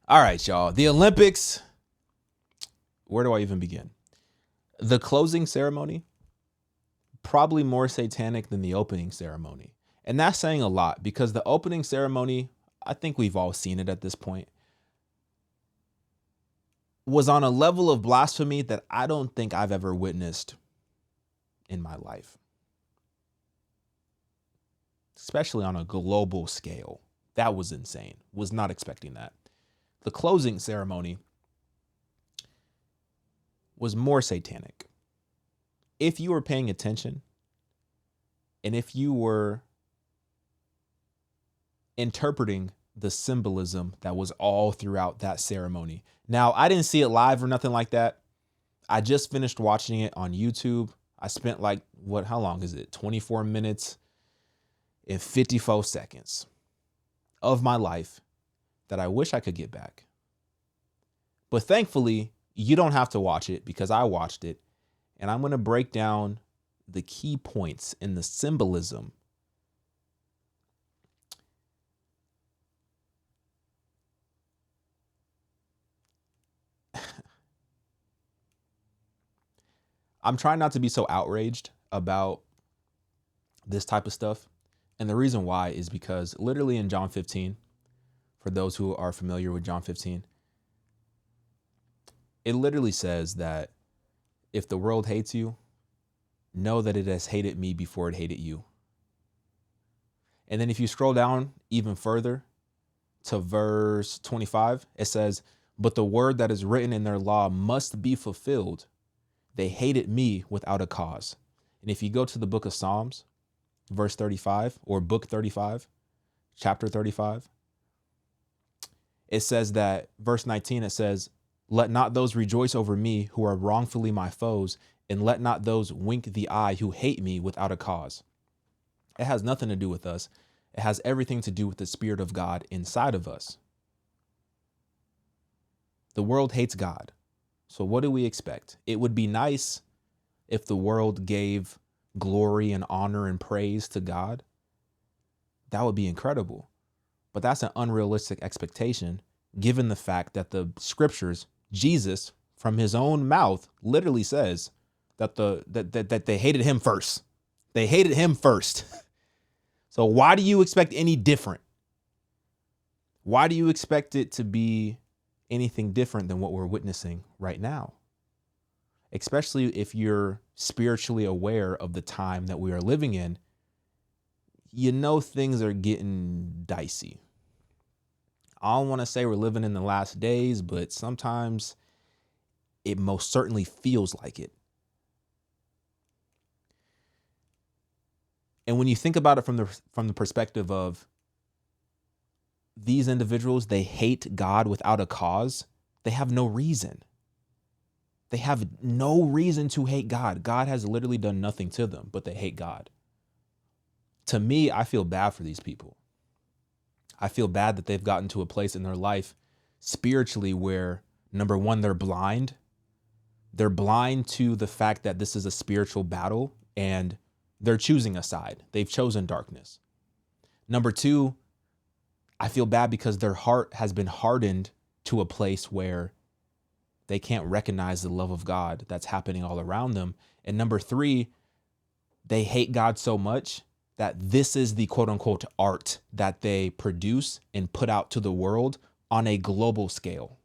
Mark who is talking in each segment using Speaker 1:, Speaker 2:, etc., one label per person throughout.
Speaker 1: All right, y'all. The Olympics. Where do I even begin? The closing ceremony, probably more satanic than the opening ceremony. And that's saying a lot because the opening ceremony, I think we've all seen it at this point, was on a level of blasphemy that I don't think I've ever witnessed in my life, especially on a global scale. That was insane. Was not expecting that. The closing ceremony was more satanic. If you were paying attention and if you were interpreting the symbolism that was all throughout that ceremony. Now, I didn't see it live or nothing like that. I just finished watching it on YouTube. I spent how long is it? 24 minutes and 54 seconds of my life that I wish I could get back. But thankfully, you don't have to watch it because I watched it. And I'm going to break down the key points in the symbolism I'm trying not to be so outraged about this type of stuff. And the reason why is because literally in John 15, for those who are familiar with John 15, it literally says that if the world hates you, know that it has hated me before it hated you. And then if you scroll down even further to verse 25, it says, but the word that is written in their law must be fulfilled. They hated me without a cause. And if you go to the book of Psalms, verse 35 or book 35, chapter 35, it says that verse 19, it says, let not those rejoice over me who are wrongfully my foes, and let not those wink the eye who hate me without a cause. It has nothing to do with us. It has everything to do with the Spirit of God inside of us. The world hates God. So what do we expect? It would be nice if the world gave glory and honor and praise to God. That would be incredible. But that's an unrealistic expectation, given the fact that the scriptures, Jesus, from his own mouth, literally says that that they hated him first. They hated him first. So why do you expect any different? Why do you expect it to be anything different than what we're witnessing right now? Especially if you're spiritually aware of the time that we are living in, you know things are getting dicey. I don't want to say we're living in the last days, but sometimes it most certainly feels like it. And when you think about it from the perspective of these individuals, they hate God without a cause. They have no reason. They have no reason to hate God. God has literally done nothing to them, but they hate God. To me, I feel bad for these people. I feel bad that they've gotten to a place in their life spiritually where, number one, they're blind. They're blind to the fact that this is a spiritual battle and they're choosing a side. They've chosen darkness. Number two, I feel bad because their heart has been hardened to a place where they can't recognize the love of God that's happening all around them. And number three, they hate God so much that this is the quote unquote art that they produce and put out to the world on a global scale.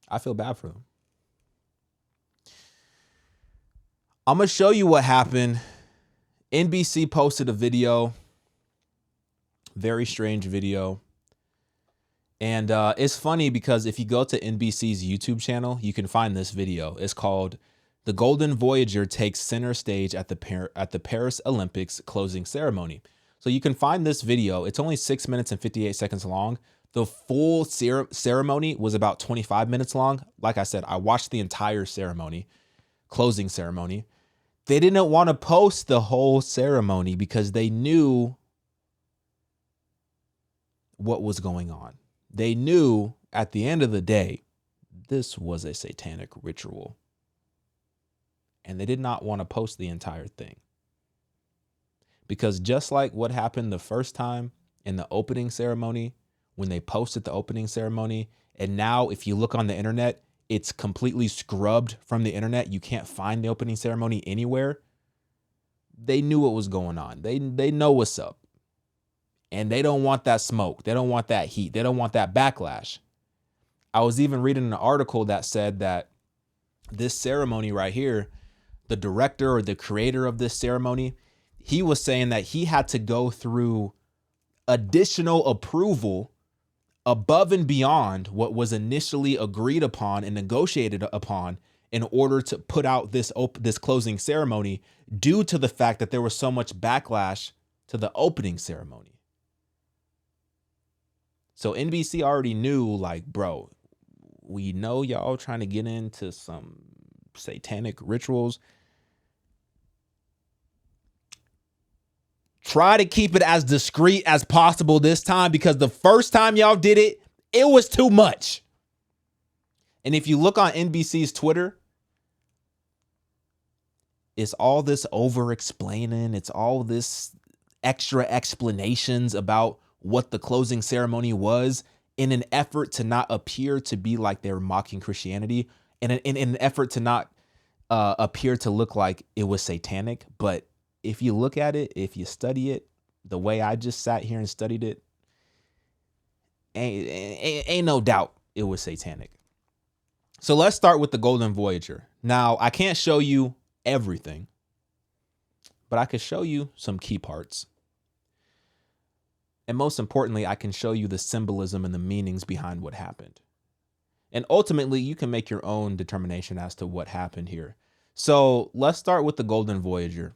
Speaker 1: I feel bad for them. I'm going to show you what happened. NBC posted a video, very strange video. And it's funny because if you go to NBC's YouTube channel, you can find this video. It's called "The Golden Voyager Takes Center Stage at the Paris Olympics Closing Ceremony." So you can find this video. It's only 6 minutes and 58 seconds long. The full ceremony was about 25 minutes long. Like I said, I watched the entire ceremony, closing ceremony. They didn't want to post the whole ceremony because they knew what was going on. They knew at the end of the day, this was a satanic ritual. And they did not want to post the entire thing. Because just like what happened the first time in the opening ceremony, when they posted the opening ceremony, and now if you look on the internet, it's completely scrubbed from the internet. You can't find the opening ceremony anywhere. They knew what was going on. They know what's up. And they don't want that smoke. They don't want that heat. They don't want that backlash. I was even reading an article that said that this ceremony right here, the director or the creator of this ceremony, he was saying that he had to go through additional approval above and beyond what was initially agreed upon and negotiated upon in order to put out this closing ceremony, due to the fact that there was so much backlash to the opening ceremony. So NBC already knew, like, bro, we know y'all trying to get into some satanic rituals. Try to keep it as discreet as possible this time, because the first time y'all did it, it was too much. And if you look on NBC's Twitter, it's all this over explaining. It's all this extra explanations about what the closing ceremony was, in an effort to not appear to be like they're mocking Christianity, and in an effort to not appear to look like it was satanic. But if you look at it, if you study it the way I just sat here and studied it, ain't no doubt it was satanic. So let's start with the Golden Voyager. Now, I can't show you everything, but I could show you some key parts. And most importantly, I can show you the symbolism and the meanings behind what happened. And ultimately, you can make your own determination as to what happened here. So let's start with the Golden Voyager,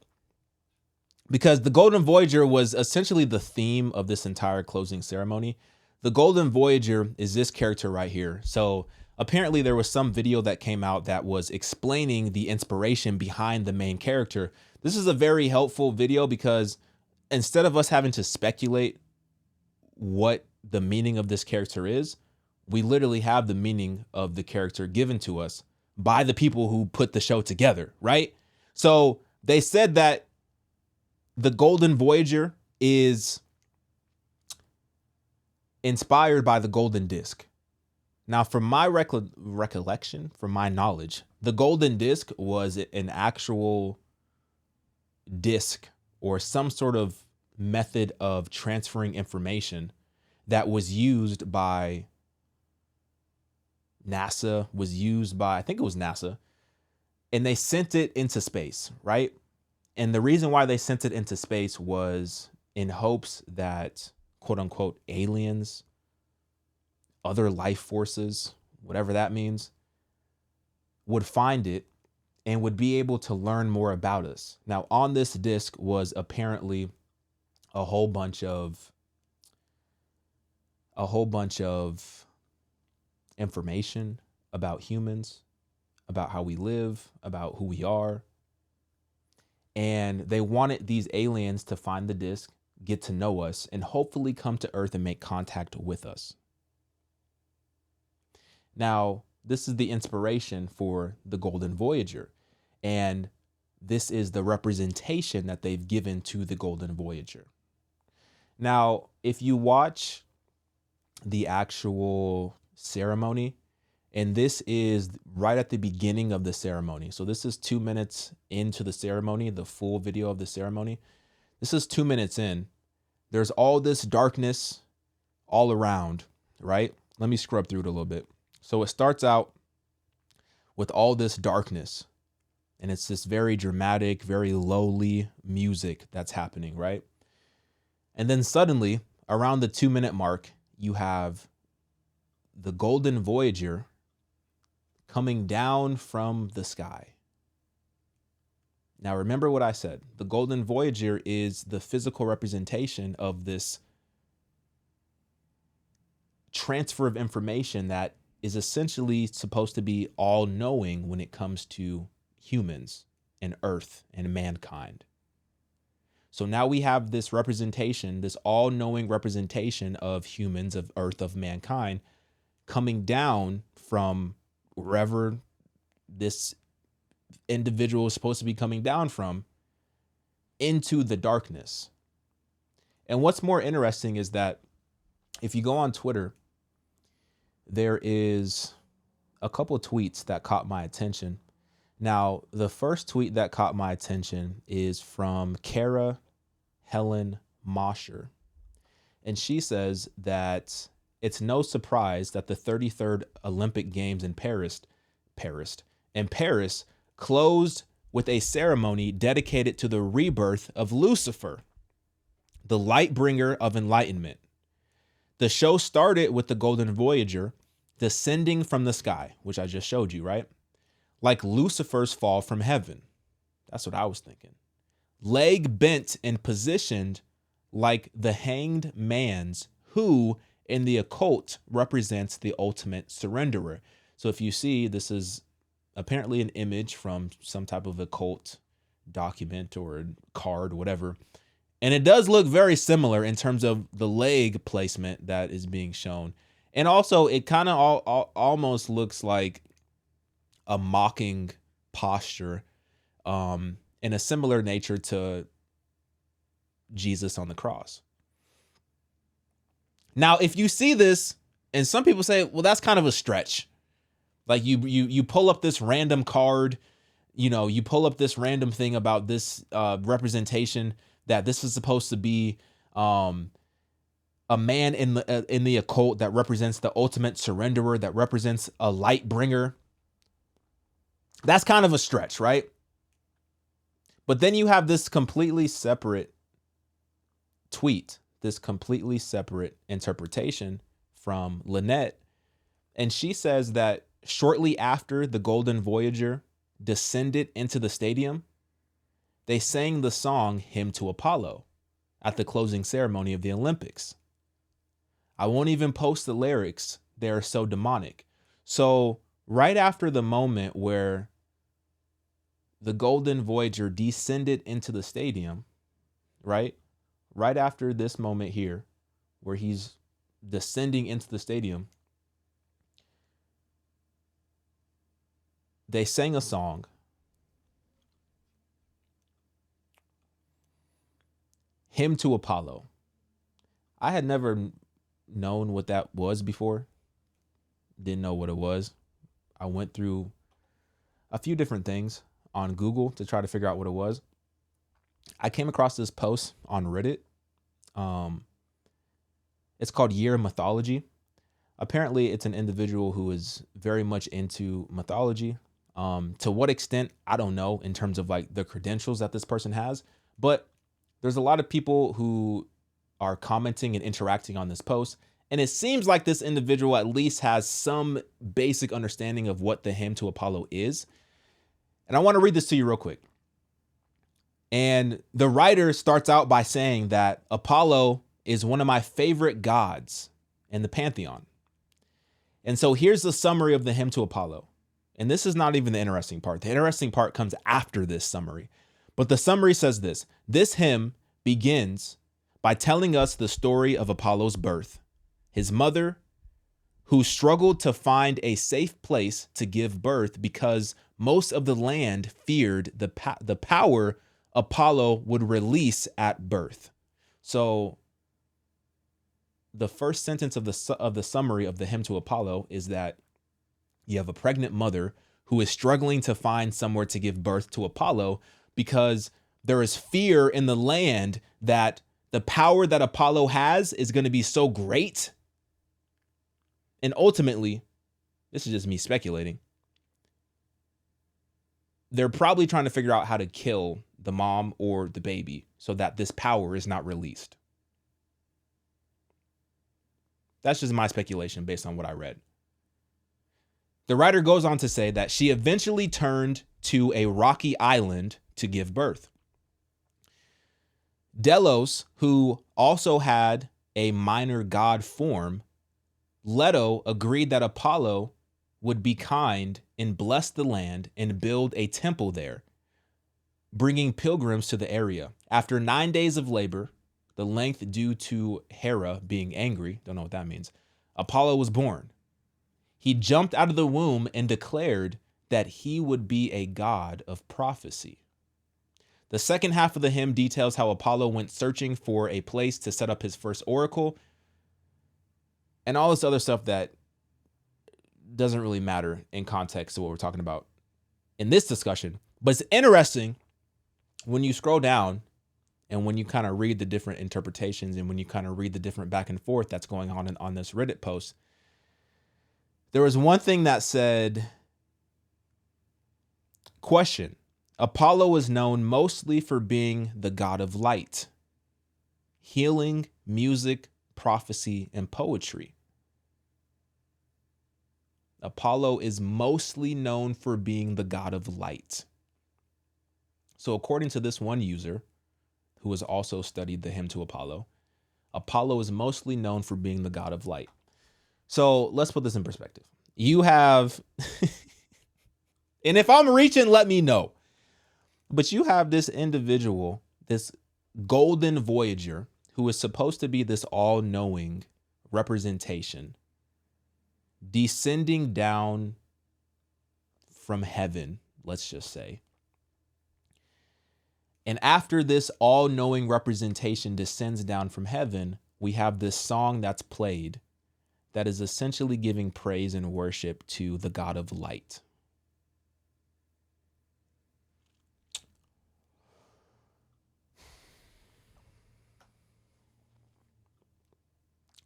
Speaker 1: because the Golden Voyager was essentially the theme of this entire closing ceremony. The Golden Voyager is this character right here. So apparently there was some video that came out that was explaining the inspiration behind the main character. This is a very helpful video, because instead of us having to speculate what the meaning of this character is, we literally have the meaning of the character given to us by the people who put the show together, right? So they said that the Golden Voyager is inspired by the golden disc. Now, from my recollection, from my knowledge, the golden disc was an actual disc or some sort of method of transferring information that was used by NASA, I think it was NASA, and they sent it into space, right? And the reason why they sent it into space was in hopes that, quote unquote, aliens, other life forces, whatever that means, would find it and would be able to learn more about us. Now, on this disc was apparently a whole bunch of information about humans, about how we live, about who we are. And they wanted these aliens to find the disc, get to know us, and hopefully come to Earth and make contact with us. Now, this is the inspiration for the Golden Voyager, and this is the representation that they've given to the Golden Voyager. Now, if you watch the actual ceremony, and this is right at the beginning of the ceremony. So this is 2 minutes into the ceremony, the full video of the ceremony. This is 2 minutes in. There's all this darkness all around, right? Let me scrub through it a little bit. So it starts out with all this darkness, and it's this very dramatic, very lowly music that's happening, right? And then suddenly, around the 2 minute mark, you have the Golden Voyager coming down from the sky. Now, remember what I said. The Golden Voyager is the physical representation of this transfer of information that is essentially supposed to be all-knowing when it comes to humans and Earth and mankind. So now we have this representation, this all-knowing representation of humans, of Earth, of mankind, coming down from wherever this individual is supposed to be coming down from, into the darkness. And what's more interesting is that if you go on Twitter, there is a couple of tweets that caught my attention. Now, the first tweet that caught my attention is from Kara Helen Mosher. And she says that it's no surprise that the 33rd Olympic Games in Paris closed with a ceremony dedicated to the rebirth of Lucifer, the light bringer of enlightenment. The show started with the golden voyager descending from the sky, which I just showed you, right? Like Lucifer's fall from heaven. That's what I was thinking. Leg bent and positioned like the hanged man's, who in the occult represents the ultimate surrenderer. So if you see, this is apparently an image from some type of occult document or card, whatever. And it does look very similar in terms of the leg placement that is being shown. And also it kind of almost looks like a mocking posture in a similar nature to Jesus on the cross. Now, if you see this, and some people say, well, that's kind of a stretch. Like you pull up this random card, you pull up this random thing about this representation that this is supposed to be a man in the occult that represents the ultimate surrenderer, that represents a light bringer. That's kind of a stretch, right? But then you have this completely separate tweet, this completely separate interpretation from Lynette. And she says that shortly after the Golden Voyager descended into the stadium, they sang the song Hymn to Apollo at the closing ceremony of the Olympics. I won't even post the lyrics. They are so demonic. So right after the moment where the Golden Voyager descended into the stadium, right after this moment here, where he's descending into the stadium, they sang a song. Hymn to Apollo. I had never known what that was before. Didn't know what it was. I went through a few different things on Google to try to figure out what it was. I came across this post on Reddit. It's called Year of Mythology. Apparently, it's an individual who is very much into mythology. To what extent, I don't know, in terms of like the credentials that this person has. But there's a lot of people who are commenting and interacting on this post. And it seems like this individual at least has some basic understanding of what the Hymn to Apollo is. And I want to read this to you real quick. And the writer starts out by saying that Apollo is one of my favorite gods in the pantheon. And so here's the summary of the Hymn to Apollo. And this is not even the interesting part. The interesting part comes after this summary. But the summary says this: this hymn begins by telling us the story of Apollo's birth, his mother, who struggled to find a safe place to give birth because most of the land feared the power Apollo would release at birth. So the first sentence of the summary of the Hymn to Apollo is that you have a pregnant mother who is struggling to find somewhere to give birth to Apollo because there is fear in the land that the power that Apollo has is going to be so great. And ultimately, this is just me speculating, they're probably trying to figure out how to kill the mom or the baby so that this power is not released. That's just my speculation based on what I read. The writer goes on to say that she eventually turned to a rocky island to give birth. Delos, who also had a minor god form, Leto agreed that Apollo would be kind and bless the land and build a temple there, bringing pilgrims to the area. After 9 days of labor, the length due to Hera being angry, don't know what that means, Apollo was born. He jumped out of the womb and declared that he would be a god of prophecy. The second half of the hymn details how Apollo went searching for a place to set up his first oracle and all this other stuff that doesn't really matter in context to what we're talking about in this discussion. But it's interesting when you scroll down and when you kind of read the different interpretations and when you kind of read the different back and forth that's going on this Reddit post. There was one thing that said, question, Apollo is known mostly for being the god of light, healing, music, prophecy, and poetry. Apollo is mostly known for being the god of light. So according to this one user, who has also studied the hymn to Apollo, Apollo is mostly known for being the god of light. So let's put this in perspective. You have, and if I'm reaching, let me know. But you have this individual, this golden voyager, who is supposed to be this all-knowing representation, descending down from heaven, let's just say. And after this all-knowing representation descends down from heaven, we have this song that's played that is essentially giving praise and worship to the God of light.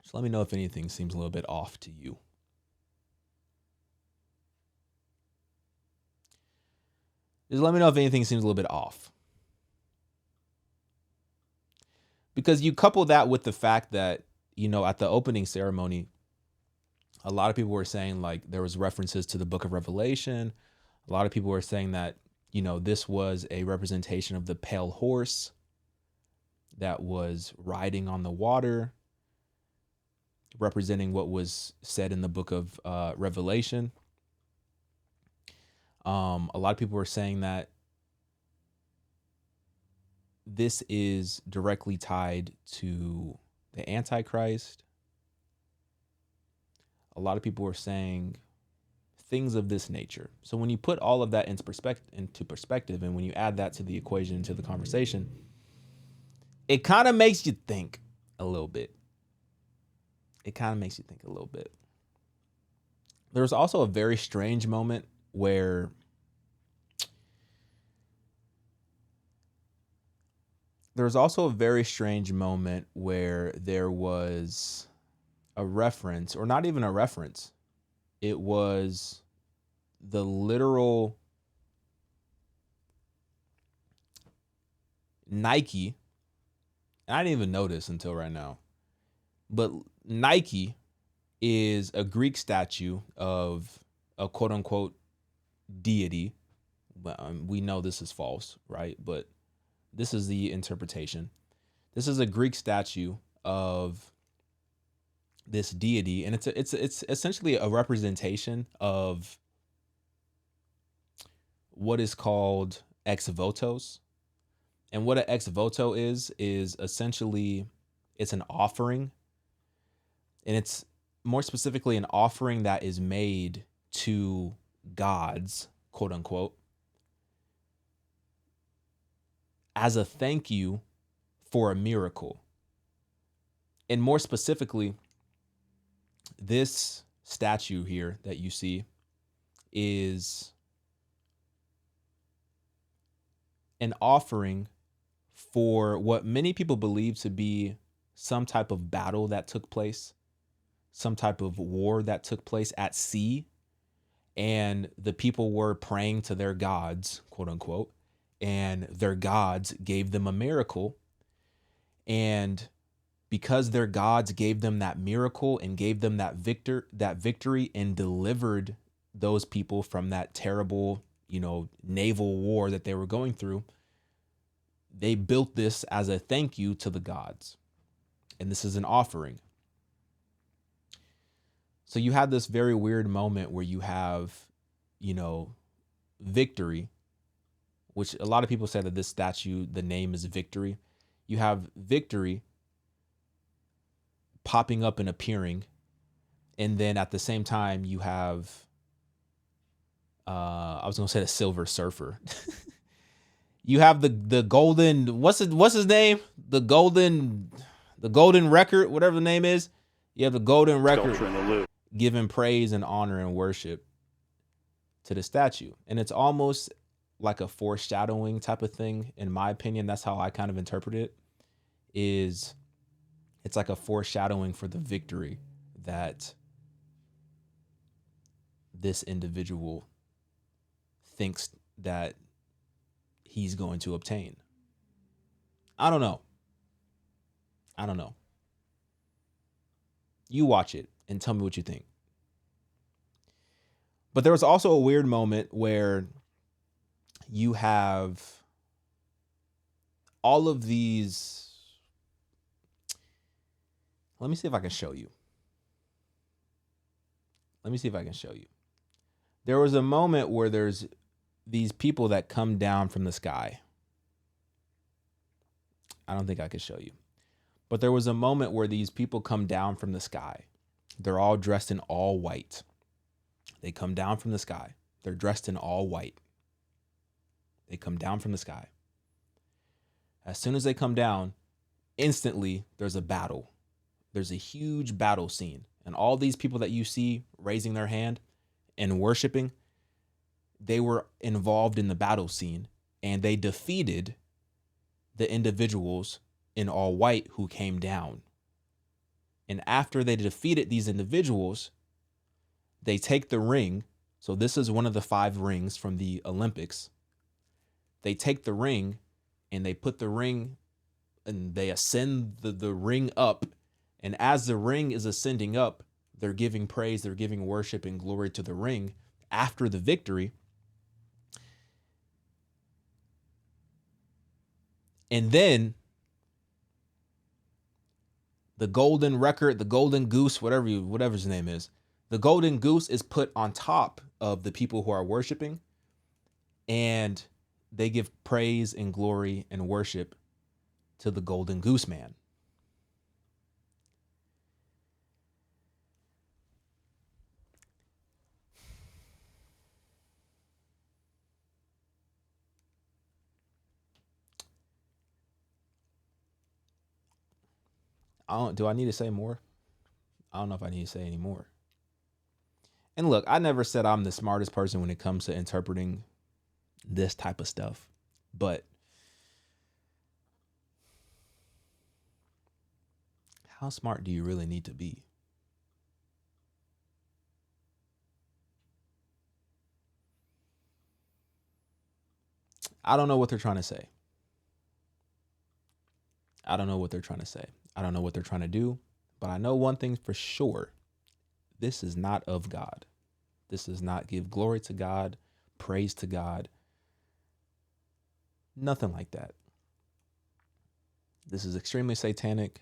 Speaker 1: So let me know if anything seems a little bit off to you. Just let me know if anything seems a little bit off. Because you couple that with the fact that, you know, at the opening ceremony, a lot of people were saying like there was references to the book of Revelation. A lot of people were saying that, you know, this was a representation of the pale horse that was riding on the water, representing what was said in the book of Revelation. A lot of people were saying that this is directly tied to the Antichrist. A lot of people were saying things of this nature. So when you put all of that into perspective, and when you add that to the equation, to the conversation, it kind of makes you think a little bit. There's also a very strange moment where there was a reference, or not even a reference. It was the literal Nike. And I didn't even notice until right now. But Nike is a Greek statue of a quote unquote deity. We know this is false, right? But this is the interpretation. This is a Greek statue of this deity, and it's essentially a representation of what is called ex votos. And what an ex voto is essentially, it's an offering, and it's more specifically an offering that is made to gods, quote unquote, as a thank you for a miracle. And more specifically, this statue here that you see is an offering for what many people believe to be some type of battle that took place, some type of war that took place at sea. And the people were praying to their gods, quote unquote, and their gods gave them a miracle. And because their gods gave them that miracle and gave them that victory and delivered those people from that terrible, you know, naval war that they were going through, they built this as a thank you to the gods. And this is an offering. So you have this very weird moment where you have, you know, victory, which a lot of people say that this statue, the name is Victory. You have victory popping up and appearing. And then at the same time, you have, I was going to say the Silver Surfer. You have the golden, what's his name? The golden record, whatever the name is. You have the golden record giving praise and honor and worship to the statue. And it's almost like a foreshadowing type of thing. In my opinion, that's how I kind of interpret it. It's like a foreshadowing for the victory that this individual thinks that he's going to obtain. I don't know. You watch it and tell me what you think. But there was also a weird moment where you have all of these. Let me see if I can show you. There was a moment where there's these people that come down from the sky. I don't think I could show you. But there was a moment where these people come down from the sky. They're all dressed in all white. They come down from the sky. They're dressed in all white. They come down from the sky. As soon as they come down, instantly there's a battle. There's a huge battle scene. And all these people that you see raising their hand and worshiping, they were involved in the battle scene, and they defeated the individuals in all white who came down. And after they defeated these individuals, they take the ring. So this is one of the 5 rings from the Olympics. They take the ring and they put the ring and they ascend the ring up. And as the ring is ascending up, they're giving praise, they're giving worship and glory to the ring after the victory. And then the golden record, the golden goose, whatever his name is, the golden goose is put on top of the people who are worshiping, and they give praise and glory and worship to the golden goose man. Do I need to say more? I don't know if I need to say any more. And look, I never said I'm the smartest person when it comes to interpreting this type of stuff, but how smart do you really need to be? I don't know what they're trying to say. I don't know what they're trying to do, but I know one thing for sure. This is not of God. This does not give glory to God, praise to God. Nothing like that. This is extremely satanic.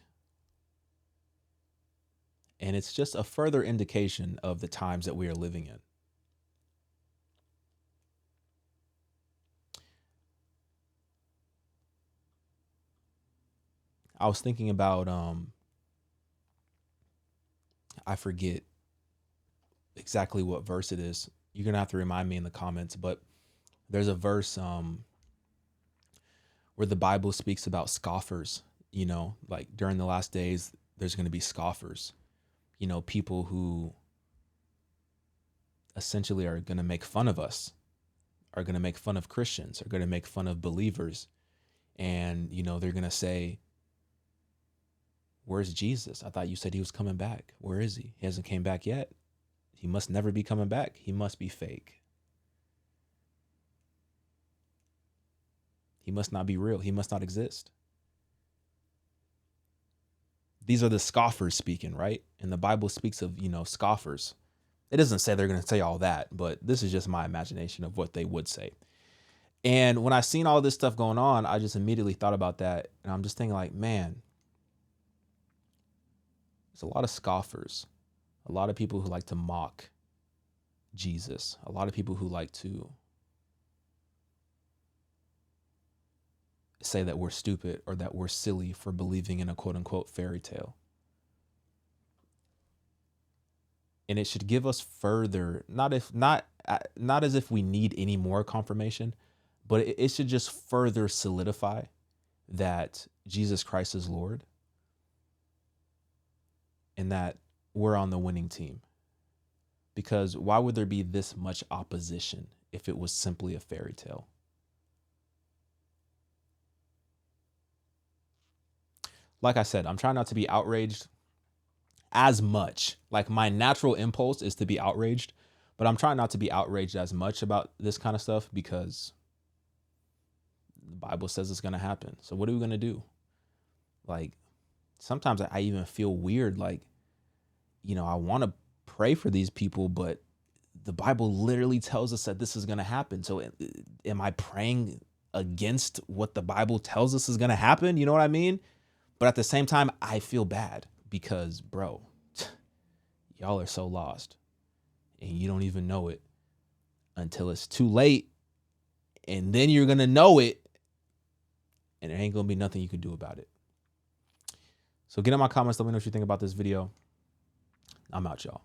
Speaker 1: And it's just a further indication of the times that we are living in. I was thinking about, I forget exactly what verse it is. You're going to have to remind me in the comments, but there's a verse where the Bible speaks about scoffers, like during the last days, there's going to be scoffers, people who essentially are going to make fun of us, are going to make fun of Christians, are going to make fun of believers. And, they're going to say, where's Jesus? I thought you said he was coming back. Where is he? He hasn't came back yet. He must never be coming back. He must be fake. He must not be real. He must not exist. These are the scoffers speaking, right? And the Bible speaks of, scoffers. It doesn't say they're going to say all that, but this is just my imagination of what they would say. And when I seen all this stuff going on, I just immediately thought about that. And I'm just thinking like, man, there's a lot of scoffers, a lot of people who like to mock Jesus, a lot of people who like to say that we're stupid or that we're silly for believing in a quote unquote fairy tale. And it should give us further, not as if we need any more confirmation, But it should just further solidify that Jesus Christ is Lord and that we're on the winning team. Because why would there be this much opposition if it was simply a fairy tale? Like I said, I'm trying not to be outraged as much. Like, my natural impulse is to be outraged, but I'm trying not to be outraged as much about this kind of stuff because the Bible says it's going to happen. So what are we going to do? Like, sometimes I even feel weird. Like, I want to pray for these people, but the Bible literally tells us that this is going to happen. So am I praying against what the Bible tells us is going to happen? You know what I mean? But at the same time, I feel bad because, bro, y'all are so lost and you don't even know it until it's too late. And then you're going to know it and there ain't going to be nothing you can do about it. So get in my comments. Let me know what you think about this video. I'm out, y'all.